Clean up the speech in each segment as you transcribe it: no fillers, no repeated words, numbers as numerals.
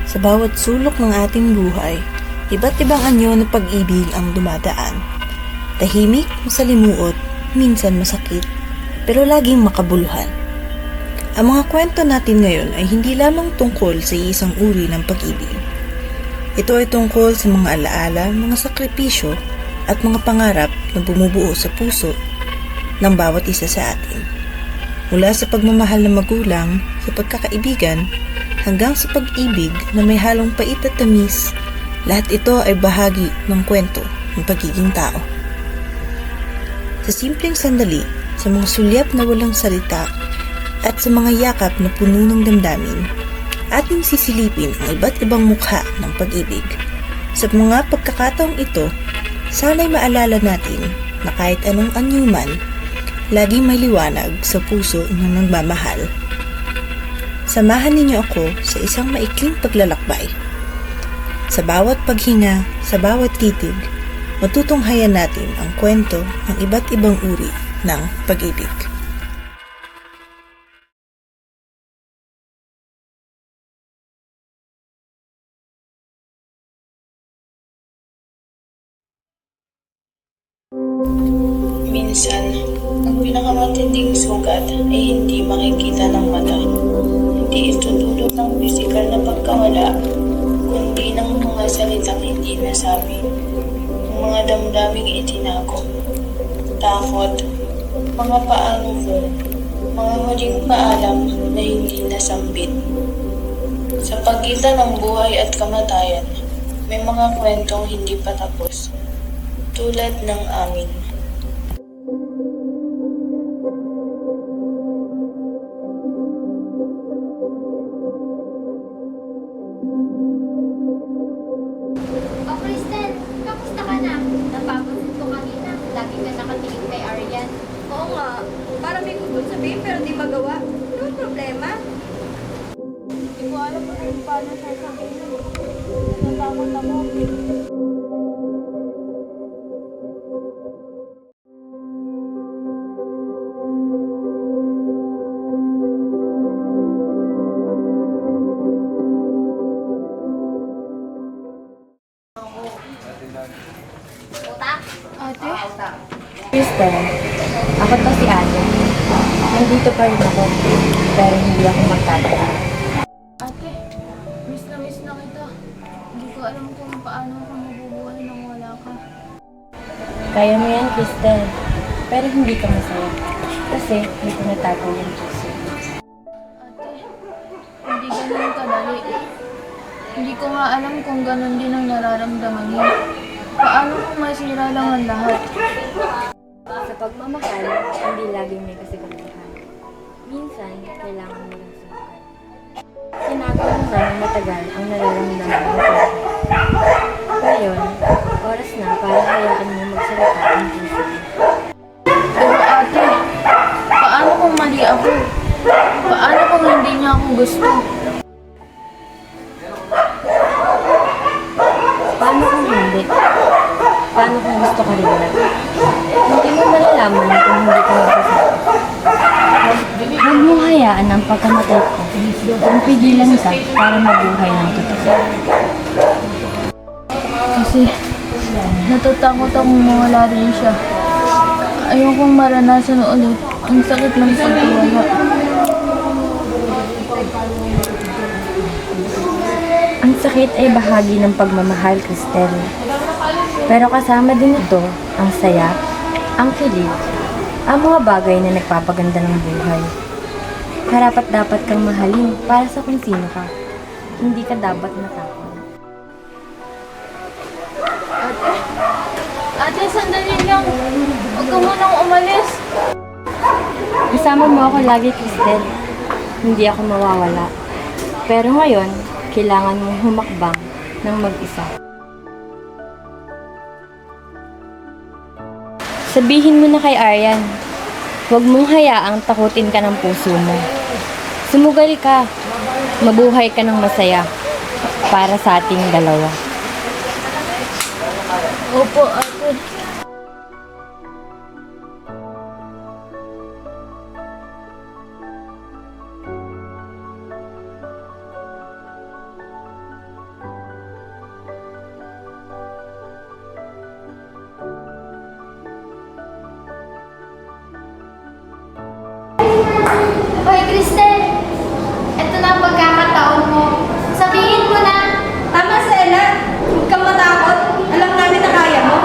Sa bawat sulok ng ating buhay, iba't ibang anyo ng pag-ibig ang dumadaan. Tahimik, masalimuot, minsan masakit, pero laging makabuluhan. Ang mga kwento natin ngayon ay hindi lamang tungkol sa isang uri ng pag-ibig. Ito ay tungkol sa mga alaala, mga sakripisyo, at mga pangarap na bumubuo sa puso ng bawat isa sa atin. Mula sa pagmamahal ng magulang, sa pagkakaibigan, hanggang sa pag-ibig na may halong pait at tamis, lahat ito ay bahagi ng kwento ng pagiging tao. Sa simpleng sandali, sa mga sulyap na walang salita, at sa mga yakap na puno ng damdamin, ating sisilipin ang iba't ibang mukha ng pag-ibig. Sa mga pagkakataong ito, sana'y maalala natin na kahit anong anyo man, laging may liwanag sa puso ng nagmamahal. Samahan ninyo ako sa isang maikling paglalakbay. Sa bawat paghinga, sa bawat titig, matutunghayan natin ang kwento ng iba't ibang uri ng pag-ibig. Minsan, ang pinakamatinding sugat ay hindi makikita ng mata. Hindi ito dulot ng pisikal na pagkawala, kundi ng mga salitang hindi nasabi. Ng mga damdaming itinago. Takot, mga paano ko, mga huling paalam na hindi nasambit. Sa pagitan ng buhay at kamatayan, may mga kwentong hindi pa tapos, tulad ng amin. Oh, Kristen, kamusta ka na? Napapansin ko kanina, lagi ka nakatingin kay Aryan. Oo nga, parang may gusto sabihin pero di magawa. Ano ang problema? Hindi ko alam kung paano sasabihin. Natakot ako. Utak? Ate? Kristen, ako to si Ate. Nandito pa rin ako, pero hindi ako magtatagal. Ate, miss na kita. Hindi ko alam kung paano ako mabubuhay nang wala ka. Kaya mo yan, Kristen. Pero hindi ka masaya. Kasi may tinatago yung puso. Ate, hindi ganun kadali. Hindi ko nga alam kung ganun din ang nararamdaman niya. Paano kung masira lang ang lahat? Sa pagmamahal, hindi laging may kasiguraduhan. Minsan, kailangan mo lang sumakal. Tinago mo na ng matagal ang nararamdaman mo sa akin. Ngayon, oras na para hayaan mo magsalita ang puso mo. Pero ate, paano kung mali ako? Paano kung hindi niya ako gusto? Paano kung hindi? Paano kung gusto ka rin na? Hindi mo malalaman kung hindi ka magsasabi. Huwag mo hayaan ang pagkamatay ko kung pigilan ka para mabuhay ng totoo. Kasi natatakot akong mawala rin siya. Ayokong maranasan ulit ang sakit ng pagkawala. Ang sakit ay bahagi ng pagmamahal, Cristel. Pero kasama din ito ang saya, ang kilig, ang mga bagay na nagpapaganda ng buhay. Karapat-dapat kang mahalin para sa kung sino ka. Hindi ka dapat matakot. Ate, sandali lang. Huwag ka munang umalis. Kasama mo ako lagi, Cristel. Hindi ako mawawala. Pero ngayon, kailangan mong humakbang ng mag-isa. Sabihin mo na kay Aryan, huwag mong hayaang takutin ka ng puso mo. Sumugal ka, mabuhay ka ng masaya para sa ating dalawa. Opo, ate. Hoy, Cristel! Ito na ang pagkakataon mo. Sabihin mo na! Tama, Stella. Huwag kang matakot. Alam namin na kaya mo.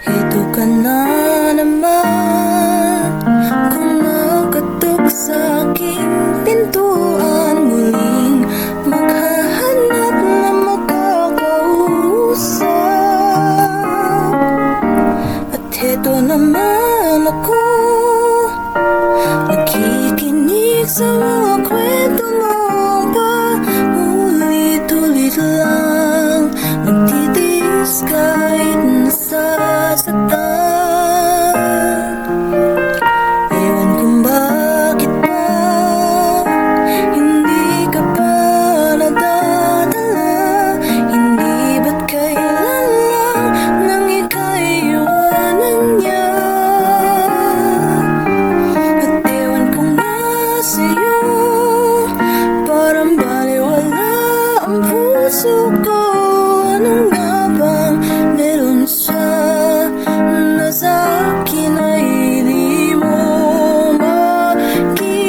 Ito ka na naman, kumakatok sa aking pintuan. Muling maghahanap na makakausap. At eto naman ako, nakikinig sa mga kwento mo pa. Ulit-ulit lang, nagtitiis kahit nasasaktan. Ewan kung bakit pa hindi ka pa nadadala. Hindi ba't kailan lang nang ika'y iwanan niya. At ewan kung sa'yo, parang baliwala ang puso ko. Ano nga bang meron siya na sa'kin ay di mo makita?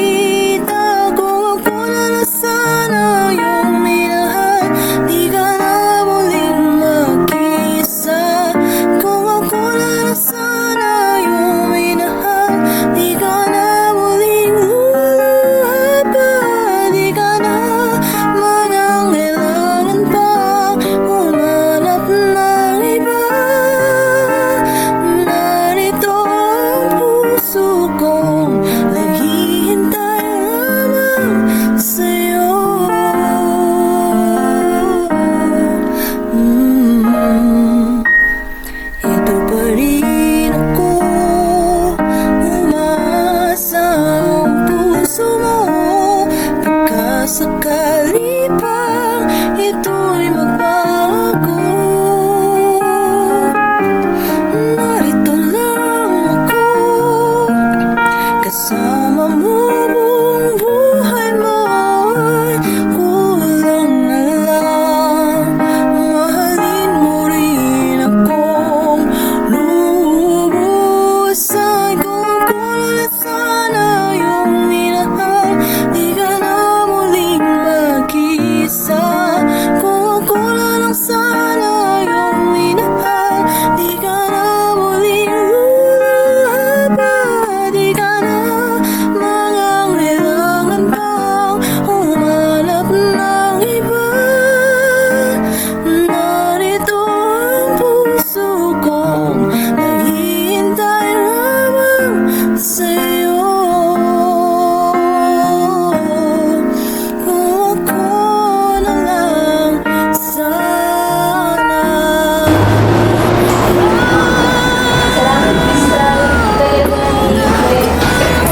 Kung ako na lang sana yung minahal, di ka na muling mag-isa. Kung ako na lang sana yung minahal, di ka na muling luluha pa. Di ka na mangangailangan pang humanap ng iba. Narito ang puso kong naghihintay lamang sa'yo. Ito pa rin ako, umaasa ang puso mo. Pagkasakali pang ito'y magbago, narito lang ako, kasama mo buong buhay mo. Kulang na lang, mahalin mo rin akong lubos. Ay kung kulang sana yung minahal, di ka na muling mag-isa. Kung kulang sana yung minahal, di ka na muling luluha pa. Di ka na mangangailangan pang humanap ng iba. Narito ang puso kong naghihintay lamang sa'yo. Kung ako na lang sana.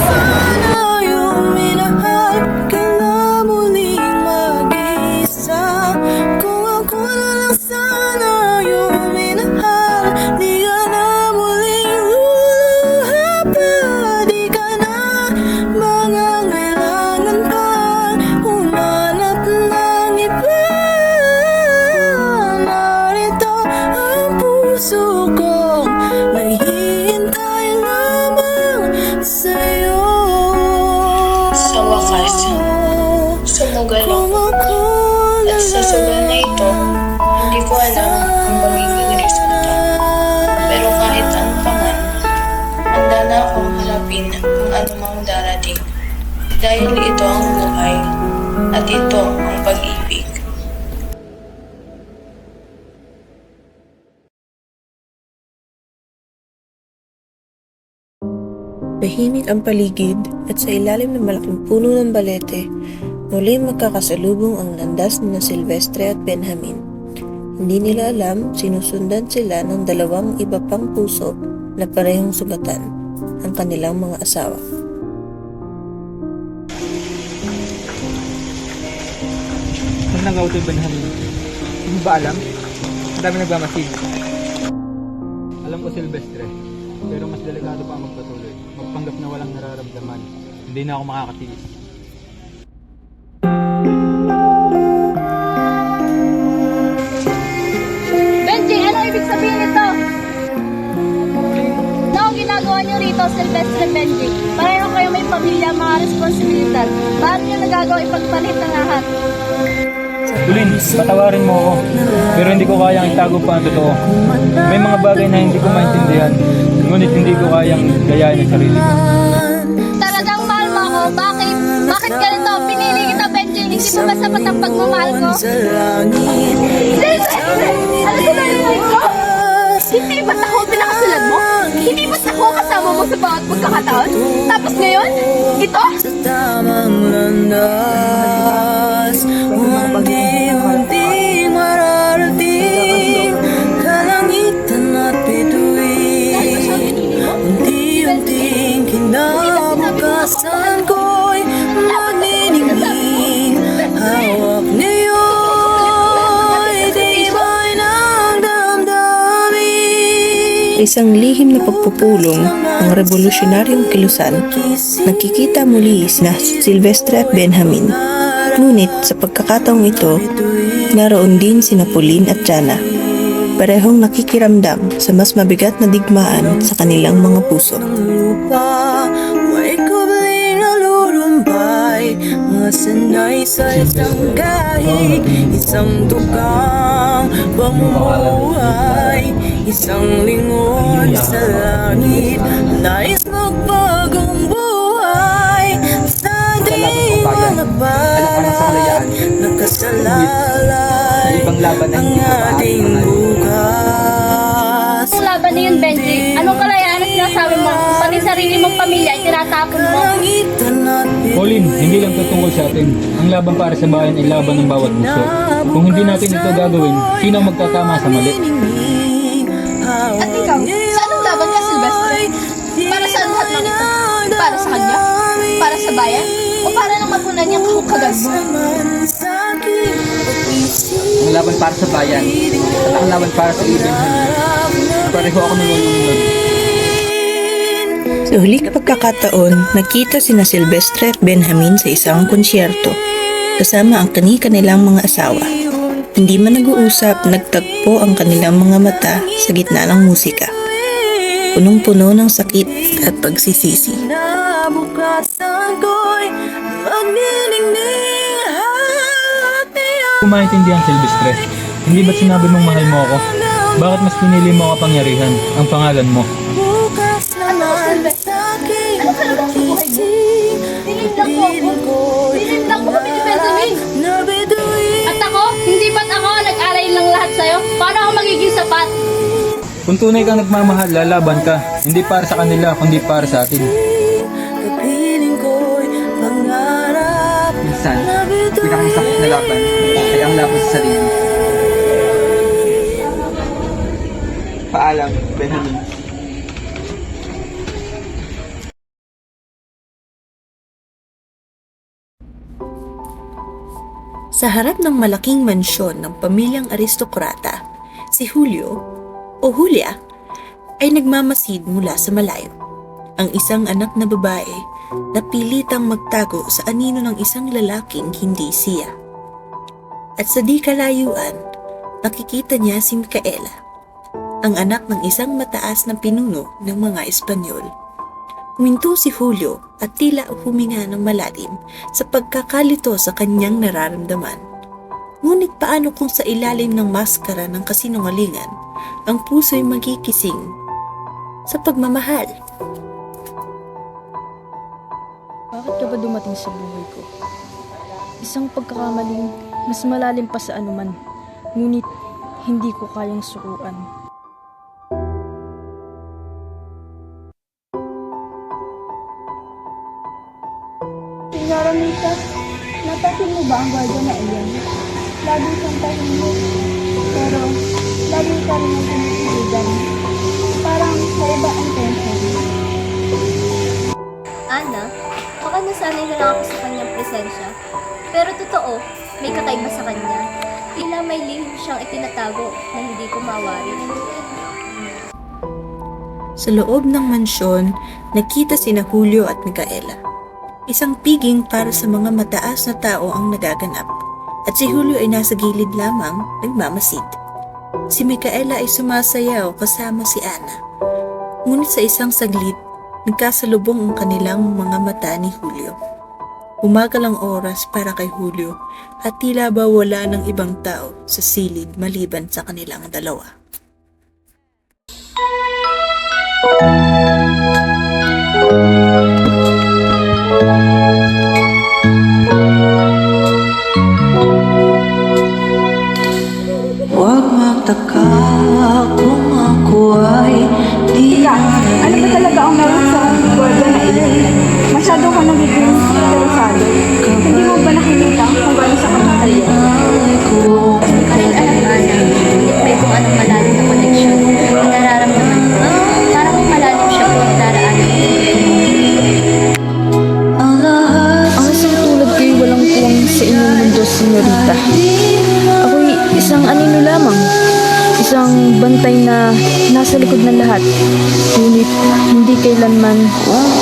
Sana yung minahal, ka na muling mag-isa. Kung ako na lang sana yung minahal, di ka na muling luluha pa. Di ka na mangangailangan pang humanap ng iba. Narito ang puso kong naghihintay lamang sa'yo. Sa wakas, sumugal Kung ako. ako na At sa sugal na ito, hindi ko alam ang magiging resulta. Pero kahit ano pa man, handa na akong harapin ang anumang darating. Dahil ito ang buhay at ito ang pag-ibig. Tahimik ang paligid at sa ilalim ng malaking puno ng balete, muling magkakasalubong ang landas ni Silvestre at Benjamin. Hindi nila alam, sinusundan sila ng dalawang iba pang puso na parehong sugatan, ang kanilang mga asawa. Nang nangaw ito, Benjamin. Hindi ba alam? Ang dami nagmamasid. Alam ko, Silvestre, pero mas delikado pa ang magpatuloy. Magpanggap na walang nararamdaman. Hindi na ako makakatiis. Benji, ano ibig sabihin nito? Ano ang ginagawa niyo rito, Silvestre Benji? Pareho kayo may pamilya, mga responsibilidad. Paano niyo nagagawa ipagpalit ang lahat? Tulin, patawarin mo ako. Pero hindi ko kayang itago pa ang totoo. May mga bagay na hindi ko maintindihan. Ngunit hindi ko kayang gayahin ang sarili ko. Talagang mahal mo ako. Bakit? Bakit ganito? Pinili kita, Benji. Hindi mo ba sapat ang pagmamahal ko? Silvestre! Ano sa narinig ko? Hindi ba't ako pinakasalan mo? Hindi ba't ako kasama mo sa bawat pagkakataon? Tapos ngayon, ito? Sa tamang landas, unti-unting mararating kalangitan at bituin. Unti-unting kinabukasan ko'y magniningning. Hawak niyo'y tibay ng damdamin. Isang lihim na pagpupulong ang revolusyonaryong kilusan, nakikita muli sina Silvestre at Benjamin. Ngunit sa pagkakataong ito, naroon din sina Pauline at Jana, parehong nakikiramdam sa mas mabigat na digmaan sa kanilang mga puso. Lupa, may kubling nalulumbay, mga sanay sa isang kahig, isang tukang pamumuhay, isang lingon sa langit, nais magbagong buhay sa ating mga balat, nakasalalay ang ating bukas. Ang laban na yun, Benji. Anong kalayaan ang sinasabi mo? Pati sarili mong pamilya ay tinatapon mo. Pauline, hindi lang tutungkol sa atin. Ang laban para sa bayan ay laban ng bawat puso. Kung hindi natin ito gagawin, sino ang magkatama sa mali? At ikaw, sa anong laban ka, Silvestre? Para sa lahat ng ito? Para sa kanya? Para sa bayan? O para lang mapunan niyang kahukagan mo? Ang laban para sa bayan. At ang laban para sa ibig. Pareho ako nalulunod. Sa huling pagkakataon, nakita sina Silvestre at Benjamin sa isang konsyerto, kasama ang kanilang mga asawa. Hindi man nag-uusap, nagtagpo ang kanilang mga mata sa gitna ng musika. Punong-puno ng sakit at pagsisisi. Nabukasan ko'y magniningning hati. Kung maintindihan, Silvestre, hindi ba't sinabi mong mahal mo ako? Bakit mas pinili mo kapangyarihan, ang pangalan mo? Bukas naman sa aking pagising, Dilim lang po ako. Dilim lang po kami ni Benjamin. na bituin. At ako, hindi ba't ako nag-alay lang lahat sa'yo? Paano ako magiging sapat? Kung tunay kang nagmamahal, lalaban ka. Hindi para sa kanila, kundi para sa atin. Kapiling ko'y pangarap. Minsan, pinakamasakit na laban ay ang laban sa sarili. Paalam, Benjamin. Sa harap ng malaking mansyon ng pamilyang aristokrata, si Julio o Julia ay nagmamasid mula sa malayo. Ang isang anak na babae na pilitang magtago sa anino ng isang lalaking hindi siya. At sa di kalayuan, nakikita niya si Micaela, ang anak ng isang mataas na pinuno ng mga Espanyol. Huminto si Julio at tila huminga ng malalim sa pagkakalito sa kanyang nararamdaman. Ngunit paano kung sa ilalim ng maskara ng kasinungalingan, ang puso'y magkikising sa pagmamahal? Bakit ka ba dumating sa buhay ko? Isang pagkakamaling mas malalim pa sa anuman, ngunit hindi ko kayang sukuan. Senyora Mita, napasin mo ba ang gwardiya na iyan? Lagi siyang tahimik, pero lagi ka rin ang pinipiligan. Parang sa iba ang tension. Ana, baka nasanay na lang ako sa kanyang presensya. Pero totoo, may kakaiba sa kanya. Tila may lihim siyang itinatago na hindi ko mawari. Sa loob ng mansyon, nakita sina Julio at Micaela. Isang piging para sa mga mataas na tao ang nagaganap, at si Julio ay nasa gilid lamang nagmamasid. Si Micaela ay sumasayaw kasama si Ana. Ngunit sa isang saglit, nagkasalubong ang kanilang mga mata ni Julio. Umagal ang oras para kay Julio at tila ba wala ng ibang tao sa silid maliban sa kanilang dalawa. Huwag magtaka kung ako ay di Ano ba talaga ang meron sa gwardiya na iyon? Masyado ka nagiging interesado. Hindi mo ba nakikita kung gano'n sa kamatayan? Kahit alam mo, Ana, may kung anong malalim na koneksyon na nararamdaman ko. Parang malalim siya kung daraanan ko. Ang isang tulad ko'y walang puwang sa inyong mundo, senyorita. Ako'y isang anino lamang. Isang bantay na nasa likod ng lahat. Ngunit hindi kailanman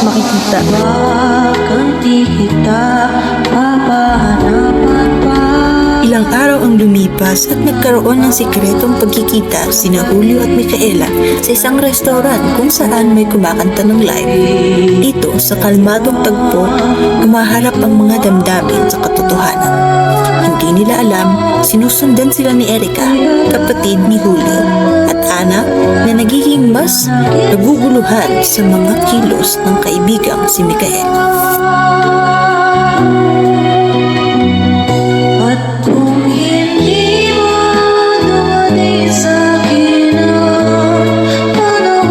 makikita. Bakang di kita mapahanapan pa. Ilang araw ang lumipas at nagkaroon ng sikretong pagkikita sina Julio at Micaela sa isang restaurant kung saan may kumakanta ng live. Dito sa kalmadong tagpo, umaharap ang mga damdamin sa katotohanan. Hindi nila alam, sinusundan sila ni Erica, kapatid ni Julio, at Ana na nagiging mas naguguluhan sa mga kilos ng kaibigang si Micaela. At kung hindi mo dumating sa akin ang panahon,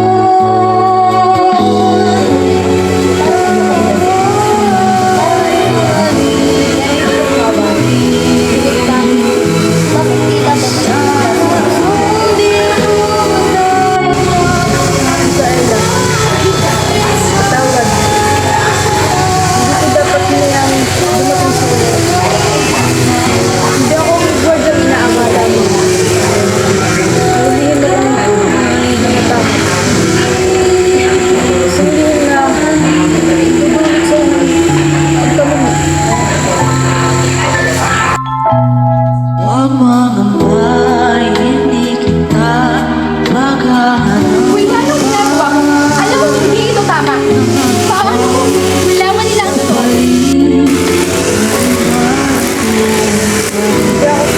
Bakit tila ba huwag mangambay, hindi kita maghahanap. Uy, anong ginagawa mo? Alam mo, hindi ito tama. Paano mo? Malaman nila ang totoo. Di ka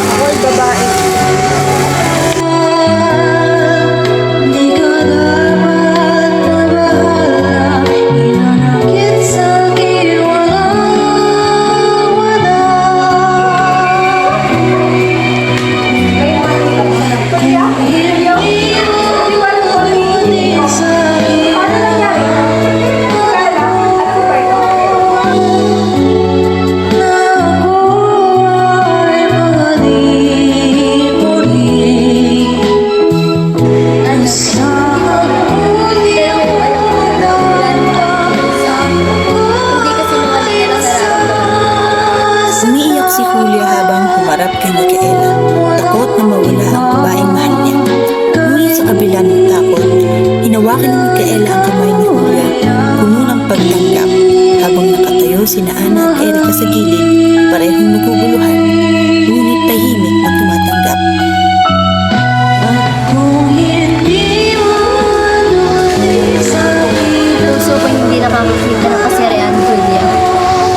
dapat mabahala, hinanakit sa akin walang wala. Kung hindi mo dumating sa akin na ako ay maging muli. Hindi kasi nungaling na nararamdaman. Umiiyak si Julio habang humarap kay Micaela, takot na mawala ang babaeng mahal niya. Ngunit sa kabila ng takot, hinawakan ni Micaela ang kamay ni Julio, puno ng pagtanggap, habang nakatayo sina Ana at Erica sa gilid, parehong naguguluhan, ngunit tahimik na tumatanggap. kung hindi mo dumating sa akin. Puso ko hindi nakakakita ng kasarian, Julia.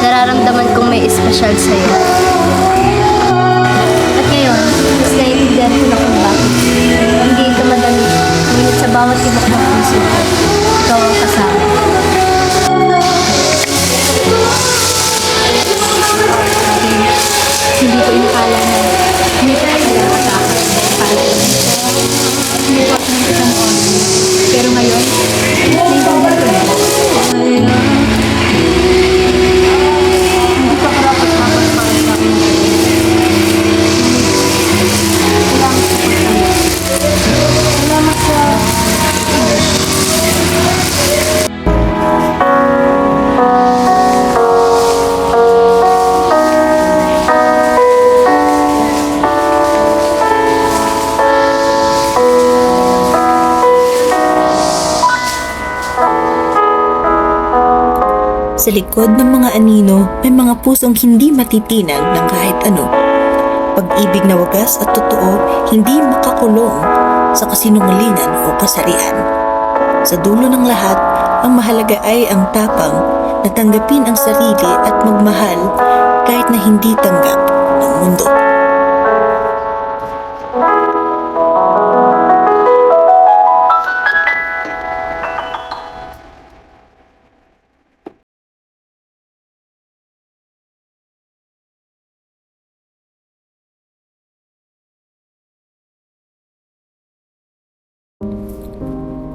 Nararamdaman kong may espesyal sa'yo. At ngayon, mas naiintindihan ko na kung bakit. Hindi ito madali. Ngunit sa bawat tibok ng puso ko, ikaw ang kasama. Hindi Sa likod ng mga anino, may mga pusong hindi matitinag ng kahit ano. Pag-ibig na wagas at totoo, hindi makakulong sa kasinungalingan o kasarian. Sa dulo ng lahat, ang mahalaga ay ang tapang na tanggapin ang sarili at magmahal kahit na hindi tanggap ng mundo.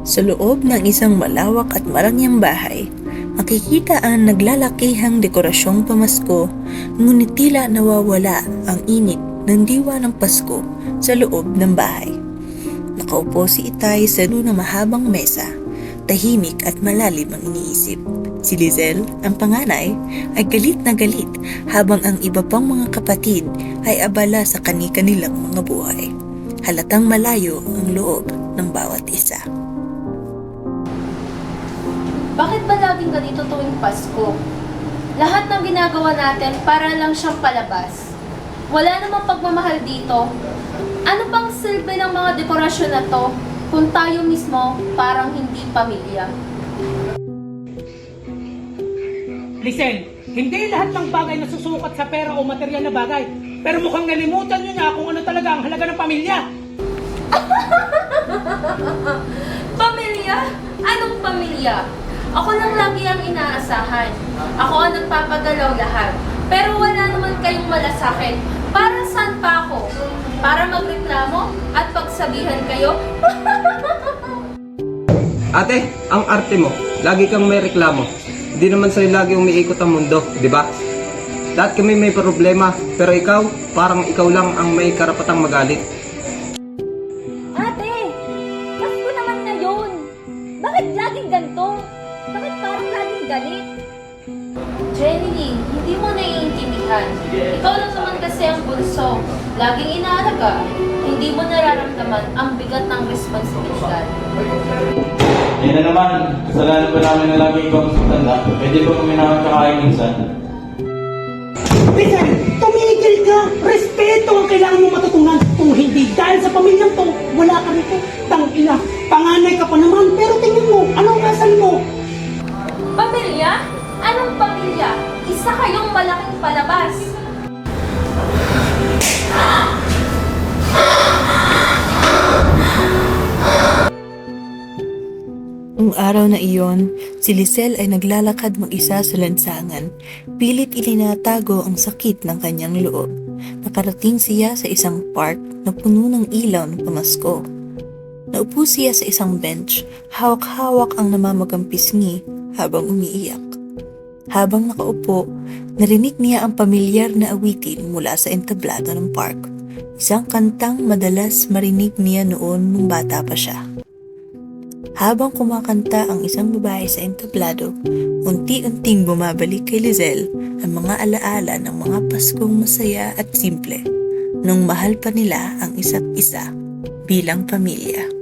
Sa loob ng isang malawak at marangyang bahay, makikita ang naglalakihang dekorasyong pamasko, ngunit tila nawawala ang init ng diwa ng Pasko sa loob ng bahay. Nakaupo si Itay sa dulo ng mahabang mesa, tahimik at malalim ang iniisip. Si Lizelle, ang panganay, ay galit na galit habang ang iba pang mga kapatid ay abala sa kani-kanilang mga buhay. Halatang malayo ang loob ng bawat isa. Bakit ba laging ganito tuwing Pasko? Lahat ng ginagawa natin para lang siyang palabas. Wala namang pagmamahal dito. Ano pang silbi ng mga dekorasyon na to kung tayo mismo parang hindi pamilya? Listen, hindi lahat ng bagay na susukat sa pera o material na bagay. Pero mukhang nalimutan nyo na kung ano talaga ang halaga ng pamilya. Pamilya? Anong pamilya? Ako lang lagi ang inaasahan. Ako ang nagpapagalaw lahat. Pero wala naman kayong malasakit. Para saan pa ako? Para magreklamo at pagsabihan kayo? Ate, ang arte mo. Lagi kang may reklamo. Hindi naman sa'yo lagi umiikot ang mundo, di ba? Lahat kami may problema, pero ikaw, parang ikaw lang ang may karapatang magalit. Ate, Pasko naman ngayon. Bakit laging ganito? Bakit parang laging galit? Jenny, hindi mo naiintindihan. Ikaw lang naman kasi ang bunso. Laging inaalaga. Hindi mo nararamdaman ang bigat ng responsibilidad. Yan na naman, kasalanan pa namin na lagi ikaw ang tanda. Pwede ba kuminahon ka kain minsan? Listen, tumigil ka! Respeto ang kailangan mo matutunan. Kung hindi dahil sa pamilyang to, wala ka rito. Tangina, panganay ka pa naman, pero tingnan mo, anong asal mo? Pamilya? Anong pamilya? Isa kayong malaking palabas. Noong araw na iyon, si Lizelle ay naglalakad mag-isa sa lansangan. Pilit ilinatago ang sakit ng kanyang loob. Nakarating siya sa isang park na puno ng ilaw ng pamasko. Naupo siya sa isang bench, hawak-hawak ang namamagang pisngi habang umiiyak. Habang nakaupo, narinig niya ang pamilyar na awitin mula sa entablado ng park. Isang kantang madalas marinig niya noon nung bata pa siya. Habang kumakanta ang isang babae sa entablado, unti-unting bumabalik kay Lizelle ang mga alaala ng mga Paskong masaya at simple, nung mahal pa nila ang isa't isa bilang pamilya.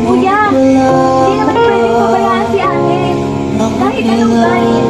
Kuya, hindi naman pwedeng pabayaan si ate. Kahit anong galit,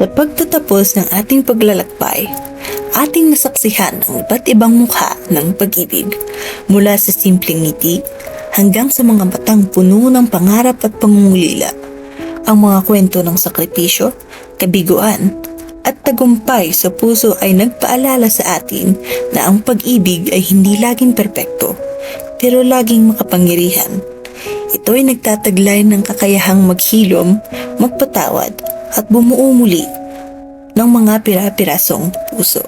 Sa pagtatapos ng ating paglalakbay, ating nasaksihan ang iba't ibang mukha ng pag-ibig, mula sa simpleng ngiti hanggang sa mga matang puno ng pangarap at pangungulila. Ang mga kwento ng sakripisyo, kabiguan, at tagumpay sa puso ay nagpaalala sa atin na ang pag-ibig ay hindi laging perpekto, pero laging makapangyarihan. Ito ay nagtataglay ng kakayahang maghilom, magpatawad, at bumuo muli ng mga pira-pirasong puso.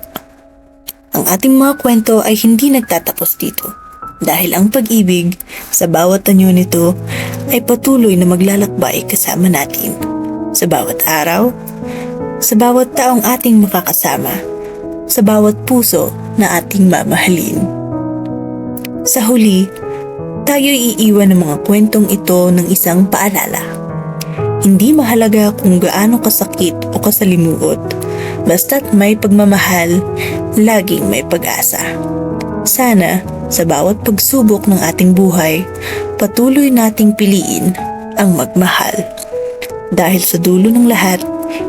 Ang ating mga kwento ay hindi nagtatapos dito, dahil ang pag-ibig sa bawat anyo nito ay patuloy na maglalakbay kasama natin sa bawat araw, sa bawat taong ating makakasama, sa bawat puso na ating mamahalin. Sa huli, tayo iiwan ng mga kwentong ito ng isang paalala. Hindi mahalaga kung gaano kasakit o kasalimuot, basta't may pagmamahal, laging may pag-asa. Sana, sa bawat pagsubok ng ating buhay, patuloy nating piliin ang magmahal. Dahil sa dulo ng lahat,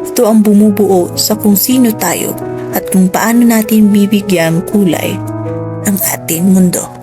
ito ang bumubuo sa kung sino tayo at kung paano natin bibigyang kulay ang ating mundo.